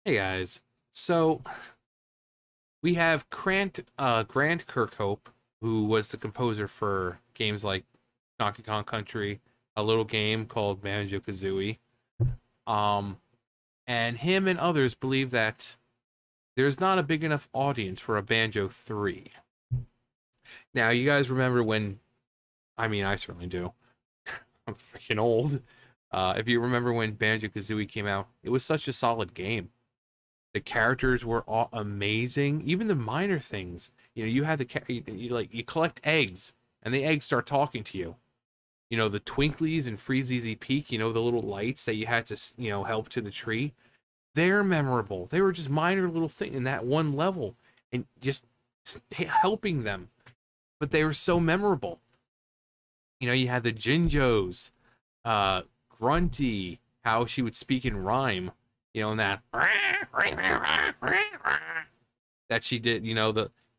Hey guys, so we have Grant Kirkhope, who was the composer for games like Donkey Kong Country, a little game called Banjo-Kazooie. Um, and him and others believe that there's not a big enough audience for a Banjo 3. Now, you guys remember when, I mean, I certainly do. I'm freaking old. If you remember when Banjo-Kazooie came out, it was such a solid game. The characters were all amazing. Even the minor things. You had you collect eggs, and the eggs start talking to you. The Twinklies and Freezeezy Peak. The little lights that you had to help to the tree. They're memorable. They were just minor little thing in that one level, and just helping them. But they were so memorable. You had the Jinjos, Grunty, how she would speak in rhyme. And that that she did,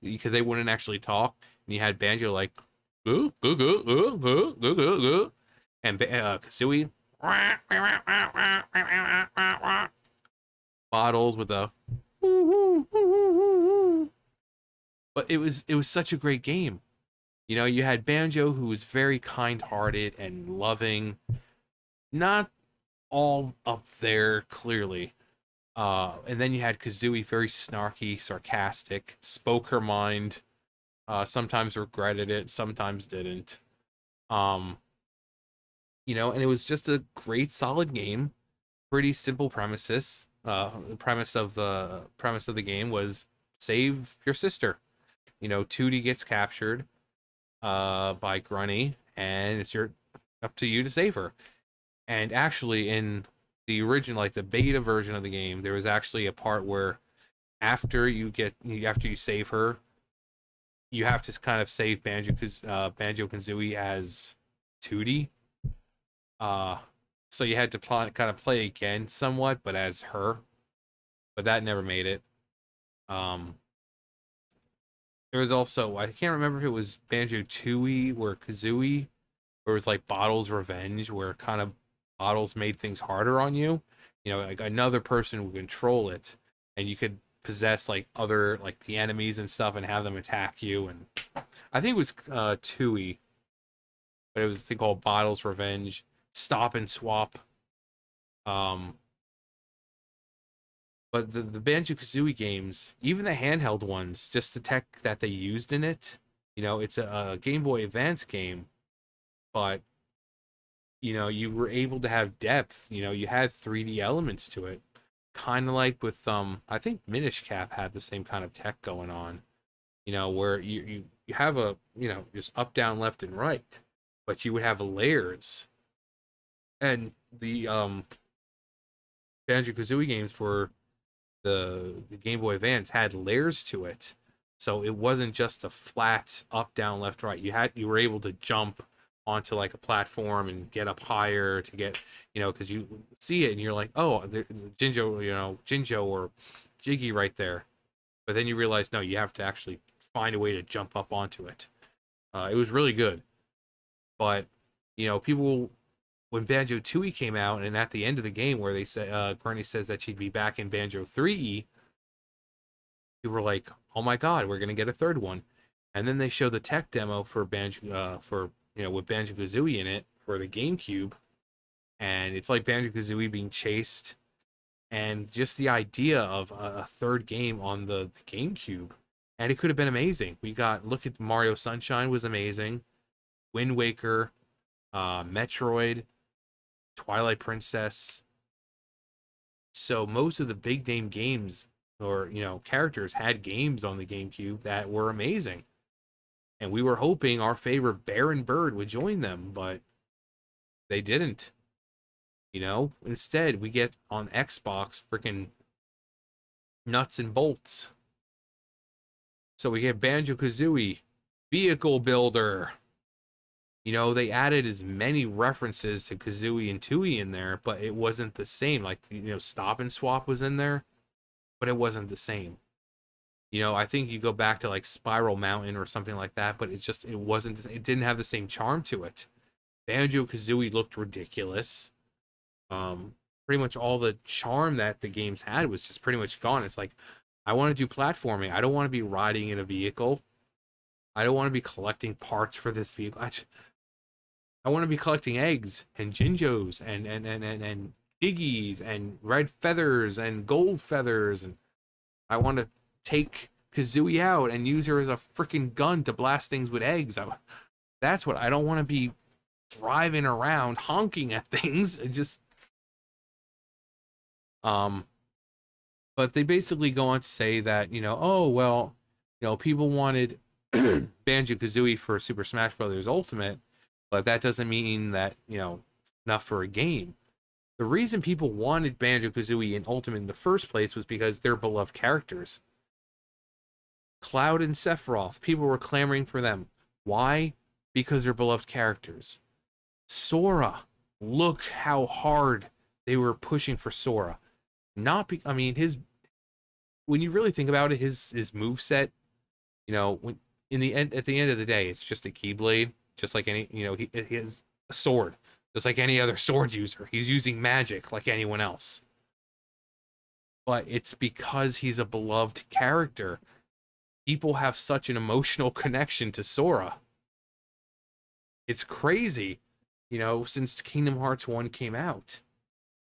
because they wouldn't actually talk, and you had Banjo like goo goo goo goo goo goo goo goo, and Kazooie bottles with a but it was such a great game. You had Banjo, who was very kind-hearted and loving, not all up there clearly. And then you had Kazooie, very snarky, sarcastic, spoke her mind, sometimes regretted it, sometimes didn't. Um, and it was just a great, solid game. Pretty simple premises. The premise of the game was save your sister. Tootie gets captured by Grunny, and it's your up to you to save her. And actually, in the original, like the beta version of the game, there was actually a part where after you save her, you have to kind of save Banjo Kazooie as Tootie. Uh, so you had to kind of play again somewhat, but as her. But that never made it. Um, there was also, I can't remember if it was Banjo-Tooie or Kazooie, where it was like Bottle's Revenge, where kind of Bottles made things harder on you. Like another person would control it, and you could possess like other like the enemies and stuff and have them attack you. And I think it was Tui, but it was a thing called Bottles Revenge, Stop and Swap. Um, but the Banjo Kazooie games, even the handheld ones, just the tech that they used in it, it's a Game Boy Advance game, but you were able to have depth. You had 3D elements to it, kind of like with I think Minish Cap had the same kind of tech going on. Where you have a just up, down, left, and right, but you would have layers, and the Banjo Kazooie games for the Game Boy Advance had layers to it, so it wasn't just a flat up, down, left, right. You were able to jump onto like a platform and get up higher to get, because you see it and you're like, oh, there's Jinjo or Jiggy right there. But then you realize, no, you have to actually find a way to jump up onto it. It was really good. But, people, when Banjo 2E came out, and at the end of the game where they say, Granny says that she'd be back in Banjo 3E, you were like, oh my God, we're going to get a third one. And then they show the tech demo for with Banjo Kazooie in it for the GameCube, and it's like Banjo Kazooie being chased, and just the idea of a third game on the GameCube, and it could have been amazing. Look at Mario Sunshine was amazing, Wind Waker, Metroid, Twilight Princess. So most of the big name games or characters had games on the GameCube that were amazing. And we were hoping our favorite Bear and Bird would join them, but they didn't. Instead, we get on Xbox freaking nuts and bolts. So we get Banjo Kazooie, Vehicle Builder. They added as many references to Kazooie and Tooie in there, but it wasn't the same. Like, Stop and Swap was in there, but it wasn't the same. I think you go back to like Spiral Mountain or something like that, but it didn't have the same charm to it. Banjo Kazooie looked ridiculous. pretty much all the charm that the games had was just pretty much gone. It's like, I want to do platforming. I don't want to be riding in a vehicle. I don't want to be collecting parts for this vehicle. I want to be collecting eggs and Jinjos and Diggies and red feathers and gold feathers. And I want to take Kazooie out and use her as a freaking gun to blast things with eggs. That's what I don't want to be driving around honking at things. It just but they basically go on to say that, oh well, people wanted Banjo-Kazooie for Super Smash Bros. Ultimate, but that doesn't mean that, enough for a game. The reason people wanted Banjo-Kazooie in Ultimate in the first place was because they're beloved characters. Cloud and Sephiroth, people were clamoring for them. Why? Because they're beloved characters. Sora, look how hard they were pushing for Sora. I mean, when you really think about it, his moveset, when at the end of the day, it's just a Keyblade, just like any, he has a sword, just like any other sword user. He's using magic like anyone else. But it's because he's a beloved character. People have such an emotional connection to Sora. It's crazy, since Kingdom Hearts 1 came out.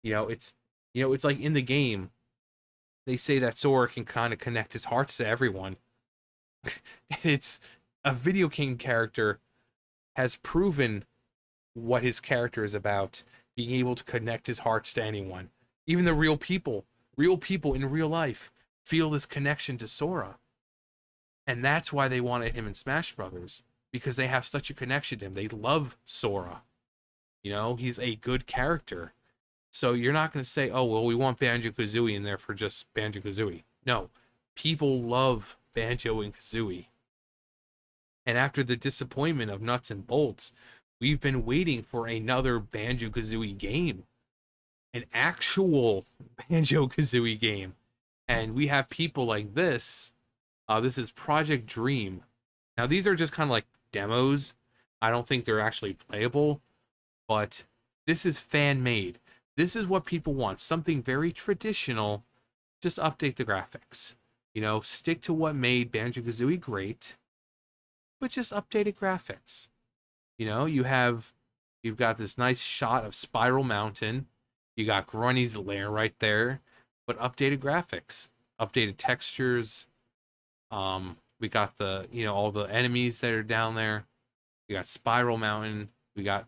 It's like in the game, they say that Sora can kind of connect his hearts to everyone. It's a video game character has proven what his character is about, being able to connect his hearts to anyone. Even the real people in real life feel this connection to Sora. And that's why they wanted him in Smash Brothers, because they have such a connection to him. They love Sora. He's a good character. So you're not going to say, oh, well, we want Banjo-Kazooie in there for just Banjo-Kazooie. No, people love Banjo and Kazooie. And after the disappointment of Nuts and Bolts, we've been waiting for another Banjo-Kazooie game. An actual Banjo-Kazooie game. And we have people like this. This is Project Dream. Now, these are just kind of like demos. I don't think they're actually playable. But this is fan-made. This is what people want. Something very traditional. Just update the graphics. Stick to what made Banjo-Kazooie great. But just updated graphics. You've got this nice shot of Spiral Mountain. You got Grunny's lair right there. But updated graphics. Updated textures. We got all the enemies that are down there. We got Spiral Mountain. We got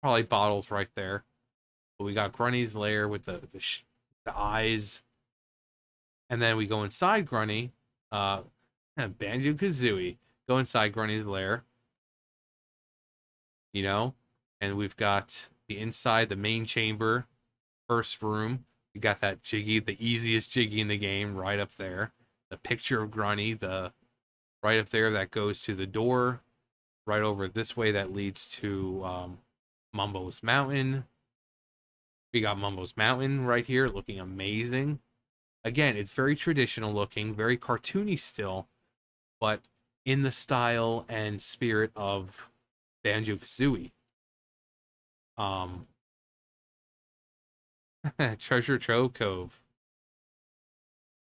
probably bottles right there. But we got Grunny's lair with the eyes. And then we go inside Grunny. Banjo-Kazooie. Go inside Grunny's lair. And we've got the inside, the main chamber, first room. We got that Jiggy, the easiest Jiggy in the game, right up there. The picture of Grunny, right up there that goes to the door. Right over this way that leads to Mumbo's Mountain. We got Mumbo's Mountain right here, looking amazing. Again, it's very traditional looking, very cartoony still, but in the style and spirit of Banjo-Kazooie. Treasure Trove Cove.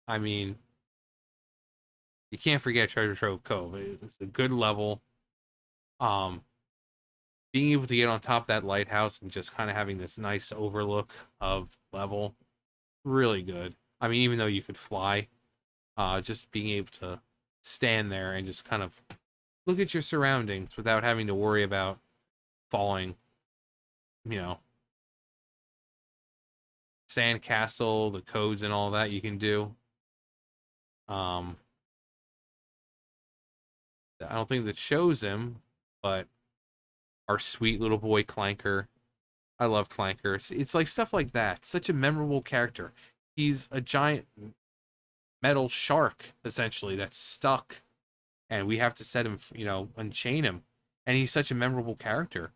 I mean, you can't forget Treasure Trove Cove. It's a good level. Being able to get on top of that lighthouse and just kind of having this nice overlook of the level, really good. I mean, even though you could fly, just being able to stand there and just kind of look at your surroundings without having to worry about falling, Sandcastle, the codes and all that you can do. I don't think that shows him, but our sweet little boy Clanker. I love Clanker. It's like stuff like that. Such a memorable character. He's a giant metal shark, essentially, that's stuck. And we have to set him, unchain him. And he's such a memorable character.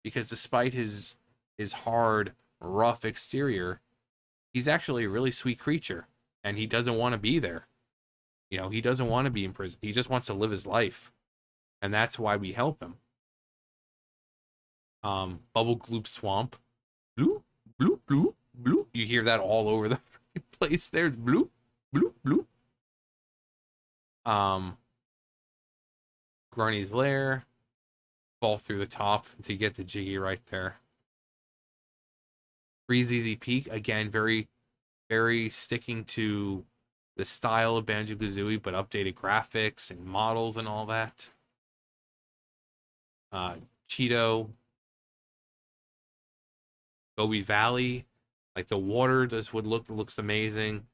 Because despite his hard, rough exterior, he's actually a really sweet creature. And he doesn't want to be there. He doesn't want to be in prison. He just wants to live his life. And that's why we help him. Bubble Gloop Swamp. Bloop, bloop, bloop, bloop. You hear that all over the place. There's bloop, bloop, bloop. Granny's lair. Fall through the top until you get the Jiggy right there. Freeze Peak, again, very, very sticking to the style of Banjo-Kazooie, but updated graphics and models and all that. Cheeto. Gobi Valley. Like the water looks amazing.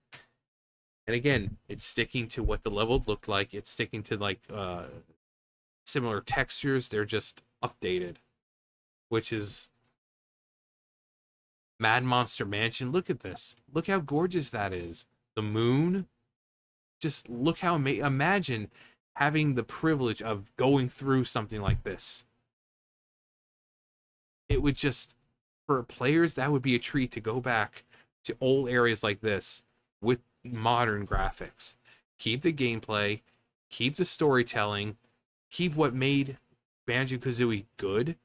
And again, it's sticking to what the level looked like. It's sticking to like similar textures. They're just updated, which is Mad Monster Mansion. Look at this. Look how gorgeous that is. The moon. Just look how imagine having the privilege of going through something like this. It would just, for players, that would be a treat to go back to old areas like this with modern graphics. Keep the gameplay, keep the storytelling, keep what made Banjo-Kazooie good,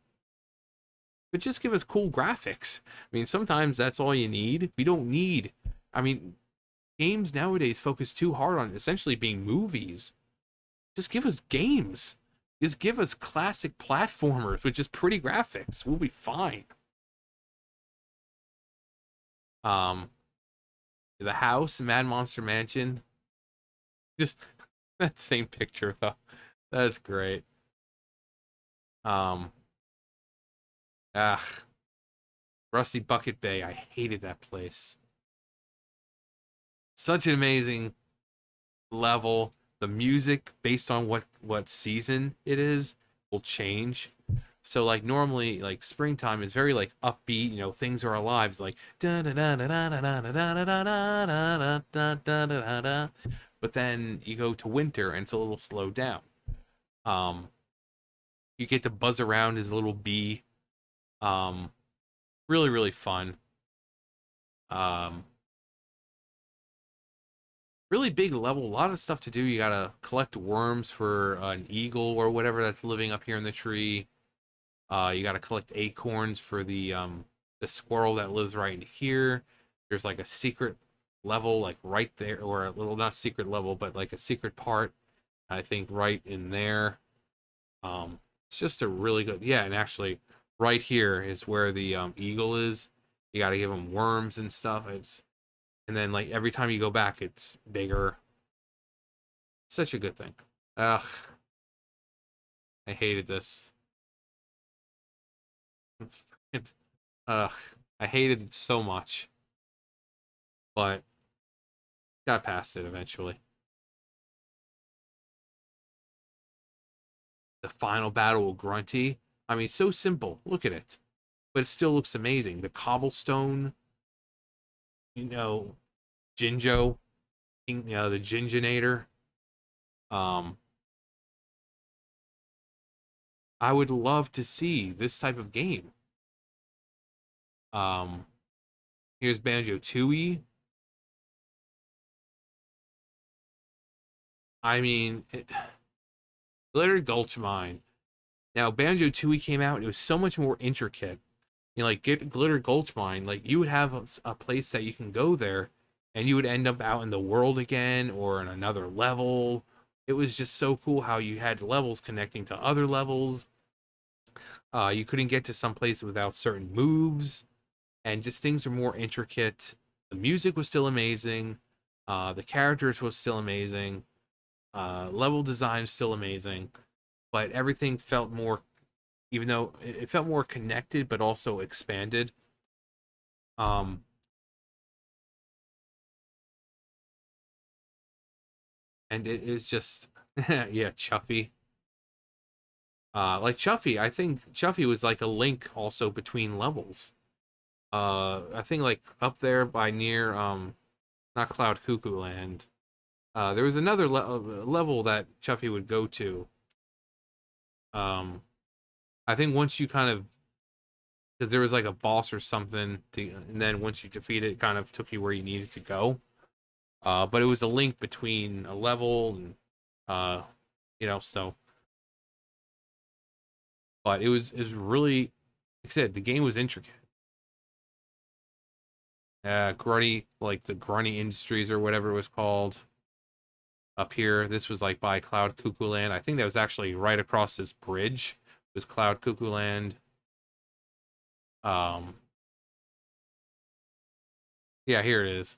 but just give us cool graphics. I mean, sometimes that's all you need. We don't need, I mean, games nowadays focus too hard on essentially being movies. Just give us games. Just give us classic platformers with just pretty graphics. We'll be fine. The house in Mad Monster Mansion. Just that same picture though. That's great. Rusty Bucket Bay. I hated that place. Such an amazing level. The music, based on what season it is, will change. So like normally, like springtime is very like upbeat, you know, things are alive. It's like da da da da da da da da da da da da da da. But then you go to winter and it's a little slowed down. You get to buzz around as a little bee. Really, really fun. Really big level, a lot of stuff to do. You gotta collect worms for an eagle or whatever that's living up here in the tree. You gotta collect acorns for the squirrel that lives right in here. There's like a secret level like right there, or a little, not secret level, but like a secret part, I think, right in there. It's just a really good, yeah, and actually right here is where the eagle is. You gotta give him worms and stuff. And then like every time you go back, it's bigger. Such a good thing. Ugh. I hated this. Ugh. I hated it so much. But got past it eventually. The final battle with Grunty. I mean, so simple. Look at it. But it still looks amazing. The cobblestone, you know, Jinjo, you know, the Jinjonator. I would love to see this type of game. Here's Banjo-Tooie. I mean, Glitter Gulch Mine. Now, Banjo-Tooie came out, and it was so much more intricate. You know, like, get Glitter Gulch Mine, like, you would have a place that you can go there, and you would end up out in the world again, or in another level. It was just so cool how you had levels connecting to other levels. You couldn't get to some place without certain moves, and just things were more intricate. The music was still amazing. The characters was still amazing. Level design is still amazing. But everything felt more, even though it felt more connected, but also expanded. And it is just, yeah, Chuffy. Like Chuffy, I think Chuffy was like a link also between levels. I think like up there by near, not Cloud Cuckoo Land. There was another level that Chuffy would go to. I think once you kind of, because there was like a boss or something, and then once you defeat it, it kind of took you where you needed to go. But it was a link between a level and, you know, so. But it was really, like I said, the game was intricate. Grunny, like the Grunny Industries or whatever it was called up here. This was like by Cloud Cuckoo Land. I think that was actually right across this bridge was Cloud Cuckoo Land. Um, yeah, here it is.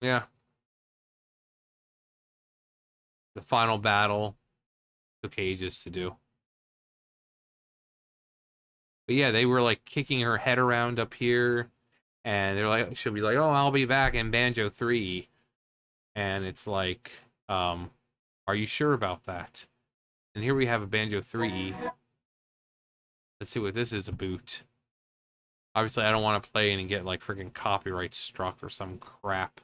Yeah, the final battle took ages to do. But yeah, they were like kicking her head around up here, and they're like, she'll be like, "Oh, I'll be back in Banjo 3." And it's like, um, are you sure about that? And here we have a Banjo 3. Let's see what this is, a boot. Obviously, I don't want to play and get like freaking copyright struck or some crap.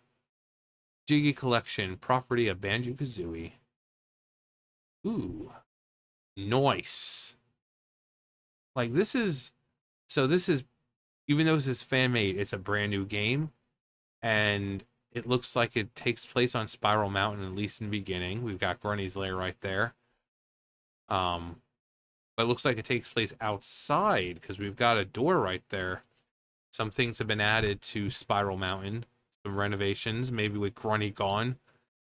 Jiggy Collection, property of Banjo-Kazooie. Ooh, nice. Like this is, so this is, even though this is fan made, it's a brand new game, and it looks like it takes place on Spiral Mountain, at least in the beginning. We've got Grunny's lair right there. But it looks like it takes place outside because we've got a door right there. Some things have been added to Spiral Mountain, some renovations, maybe with Grunny gone.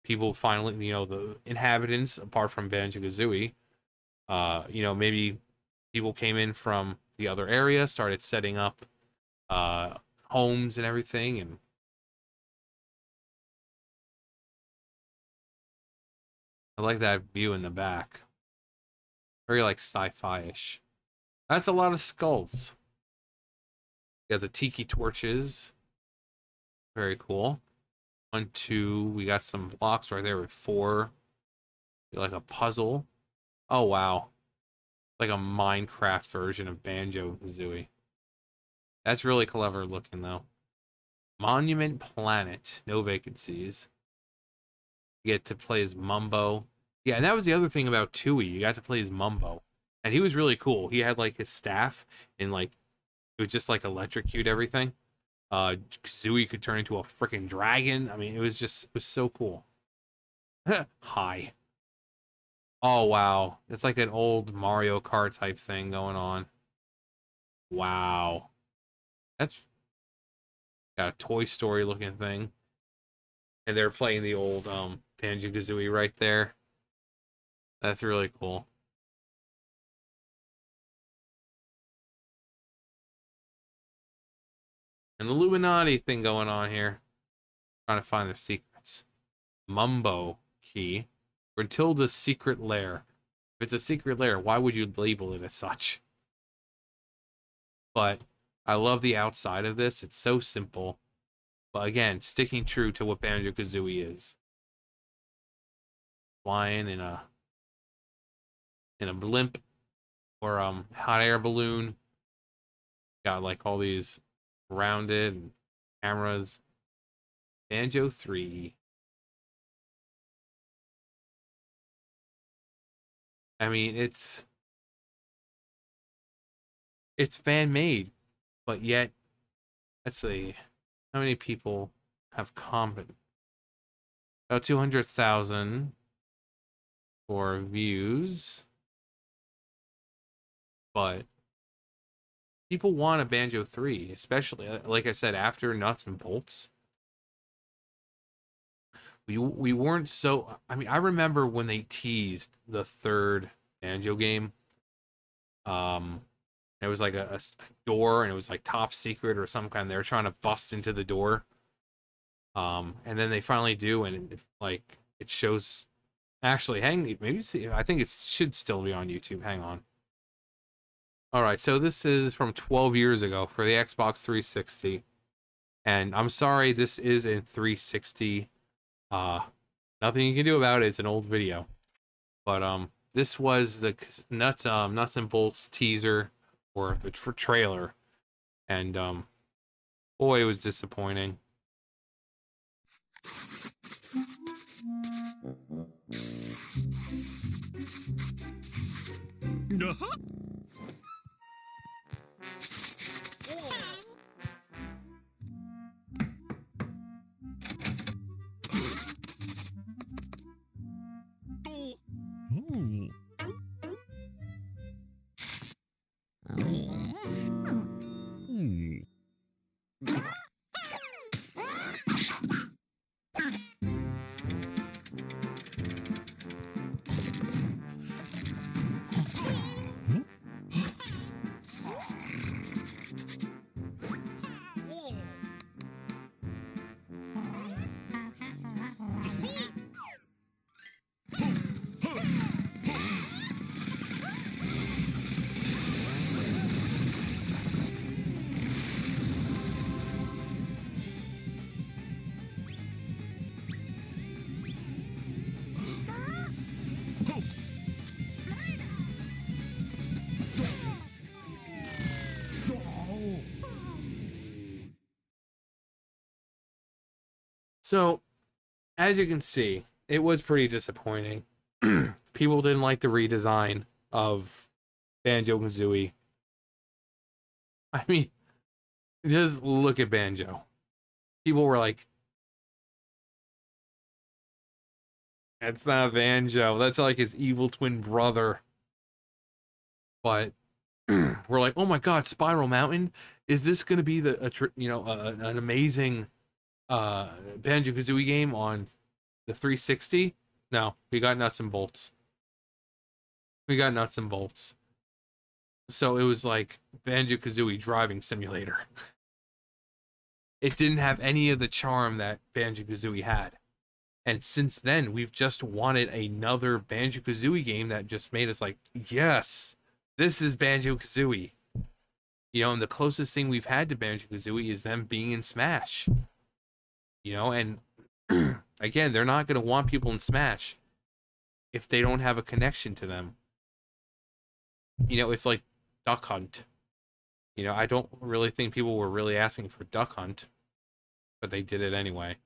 People finally, you know, the inhabitants, apart from Banjo-Kazooie, maybe people came in from the other area, started setting up homes and everything, and I like that view in the back. Very like sci-fi-ish. That's a lot of skulls. You got the tiki torches. Very cool. 1, 2. We got some blocks right there with 4. Like a puzzle. Oh wow. Like a Minecraft version of Banjo-Kazooie. That's really clever looking though. Monument Planet. No vacancies. You get to play as Mumbo. Yeah, and that was the other thing about Tui. You got to play as Mumbo. And he was really cool. He had like his staff and like it would just like electrocute everything. Kazooie could turn into a freaking dragon. I mean, it was so cool. Hi. Oh wow. It's like an old Mario Kart type thing going on. Wow. That's got a Toy Story looking thing. And they're playing the old Banjo-Kazooie right there. That's really cool. An Illuminati thing going on here. Trying to find their secrets. Mumbo key. Gruntilda's secret lair. If it's a secret lair, why would you label it as such? But I love the outside of this. It's so simple. But again, sticking true to what Banjo-Kazooie is. Flying in a blimp or hot air balloon. Got like all these rounded cameras. Banjo 3. I mean, it's fan made, but yet let's see how many people have commented. About 200,000 for views, but people want a Banjo 3, especially like I said after Nuts and Bolts. We weren't so. I mean, I remember when they teased the third Banjo game. It was like a door, and it was like top secret or some kind. They were trying to bust into the door. And then they finally do, and it shows. Actually, maybe see. I think it should still be on YouTube. Hang on. All right, so this is from 12 years ago for the Xbox 360, and I'm sorry, this is in 360. Nothing you can do about it. It's an old video, but this was the nuts and bolts teaser or the trailer, and boy, it was disappointing. So, as you can see, it was pretty disappointing. People didn't like the redesign of Banjo-Kazooie. I mean, just look at Banjo. People were like, that's not Banjo. That's like his evil twin brother. But we're like, oh my god, Spiral Mountain? Is this going to be an amazing Banjo-Kazooie game on the 360? No, we got nuts and bolts. We got nuts and bolts. So it was like Banjo-Kazooie driving simulator. It didn't have any of the charm that Banjo-Kazooie had. And since then, we've just wanted another Banjo-Kazooie game that just made us like, yes, this is Banjo-Kazooie. You know, and the closest thing we've had to Banjo-Kazooie is them being in Smash. You know, and again, they're not going to want people in Smash if they don't have a connection to them. You know, it's like Duck Hunt. You know, I don't really think people were really asking for Duck Hunt, but they did it anyway.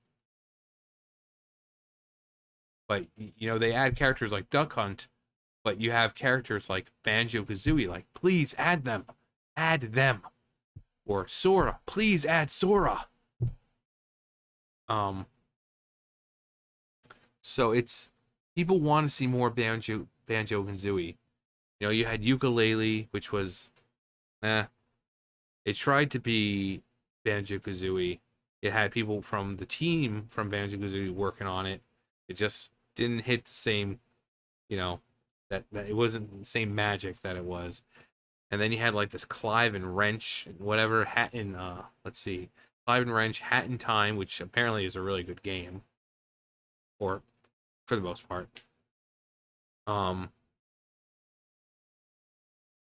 But, you know, they add characters like Duck Hunt, but you have characters like Banjo-Kazooie, like, please add them. Add them. Or Sora, please add Sora. So it's, people want to see more Banjo-Kazooie. You know, you had Yooka-Laylee, which was, it tried to be Banjo-Kazooie. It had people from the team from Banjo-Kazooie working on it. It just didn't hit the same, you know, that it wasn't the same magic that it was. And then you had like this Clive and Wrench, whatever, Clive and Wrench, Hat in Time, which apparently is a really good game. Or, for the most part.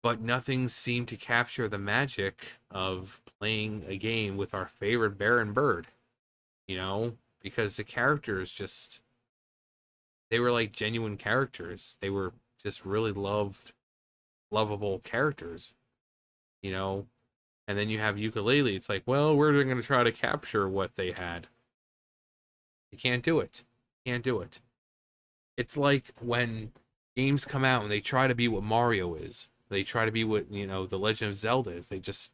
But nothing seemed to capture the magic of playing a game with our favorite bear and bird. You know? Because the characters just, they were like genuine characters. They were just really lovable characters. You know? And then you have Yooka-Laylee. It's like, well, we're going to try to capture what they had. You can't do it. Can't do it. It's like when games come out and they try to be what Mario is. They try to be what, you know, The Legend of Zelda is. They just,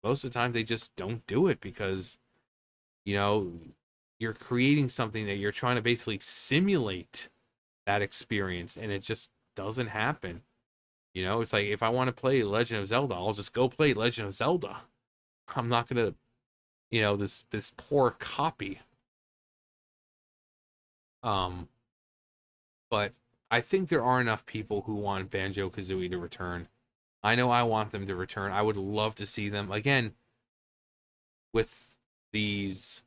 most of the time, they just don't do it because, you know, you're creating something that you're trying to basically simulate that experience, and it just doesn't happen. You know, it's like, if I want to play Legend of Zelda, I'll just go play Legend of Zelda. I'm not going to, you know, this poor copy. But I think there are enough people who want Banjo-Kazooie to return. I know I want them to return. I would love to see them again with these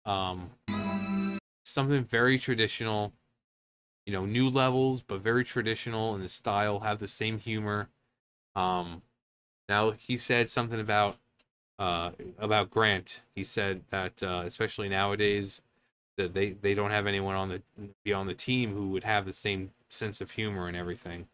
something very traditional, you know, new levels but very traditional in the style, have the same humor. Now he said something about Grant. He said that especially nowadays, that they don't have anyone on the team who would have the same sense of humor and everything.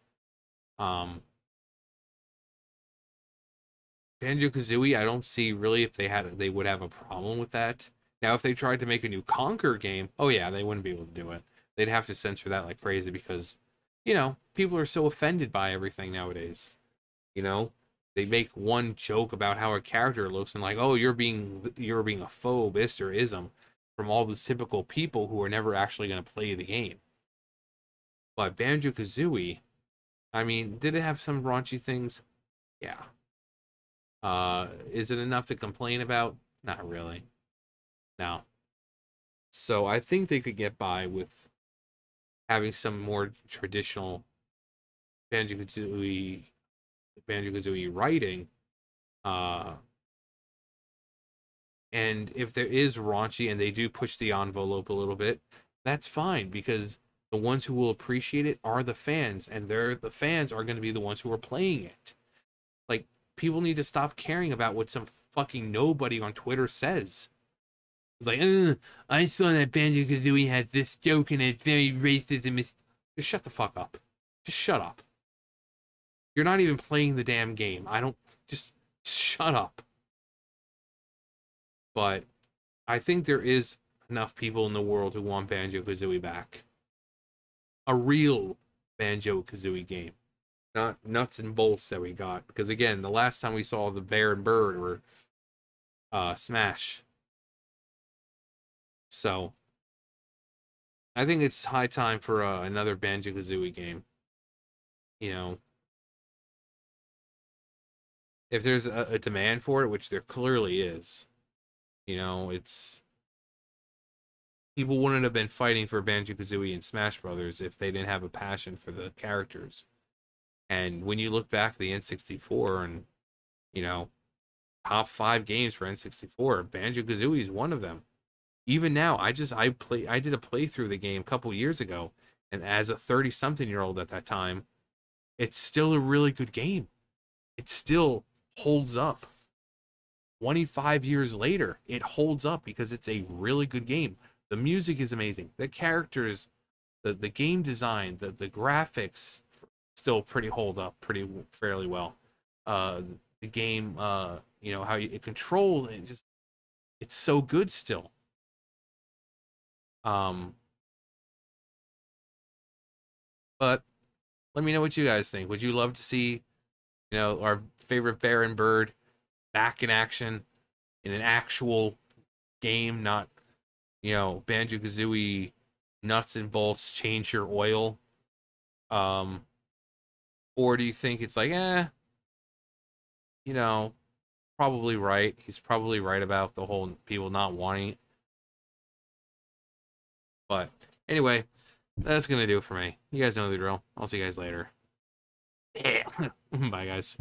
Banjo-Kazooie, I don't see really if they would have a problem with that. Now, if they tried to make a new Conquer game, oh yeah, they wouldn't be able to do it. They'd have to censor that like crazy because, you know, people are so offended by everything nowadays. You know, they make one joke about how a character looks and like, oh, you're being a phobist or ism from all these typical people who are never actually going to play the game. But Banjo-Kazooie, I mean, did it have some raunchy things? Yeah. Is it enough to complain about? Not really. No. So I think they could get by with having some more traditional Banjo-Kazooie Banjo-Kazooie writing. Uh, and if there is raunchy and they do push the envelope a little bit, that's fine because the ones who will appreciate it are the fans, and the fans are going to be the ones who are playing it. Like, people need to stop caring about what some fucking nobody on Twitter says. It's like, I saw that Banjo-Kazooie has this joke and it's very racist and just shut the fuck up. Just shut up. You're not even playing the damn game. Just shut up. But I think there is enough people in the world who want Banjo-Kazooie back. A real Banjo-Kazooie game. Not nuts and bolts that we got. Because again, the last time we saw the Bear and Bird were Smash. So I think it's high time for another Banjo-Kazooie game. You know, if there's a demand for it, which there clearly is, you know, it's people wouldn't have been fighting for Banjo-Kazooie and Smash Brothers if they didn't have a passion for the characters. And when you look back at the N64 and, you know, top 5 games for N64, Banjo-Kazooie is one of them. Even now, I did a playthrough of the game a couple years ago, and as a 30-something-year-old at that time, it's still a really good game. It still holds up. 25 years later, it holds up because it's a really good game. The music is amazing. The characters, the game design, the graphics still hold up fairly well. The game, you know, how it controls, it's so good still. But let me know what you guys think. Would you love to see, you know, our favorite Bear and Bird back in action in an actual game, not, you know, Banjo-Kazooie nuts and bolts, change your oil? Or do you think it's like, you know, probably right. He's probably right about the whole people not wanting it. But anyway, that's going to do it for me. You guys know the drill. I'll see you guys later. Bye, guys.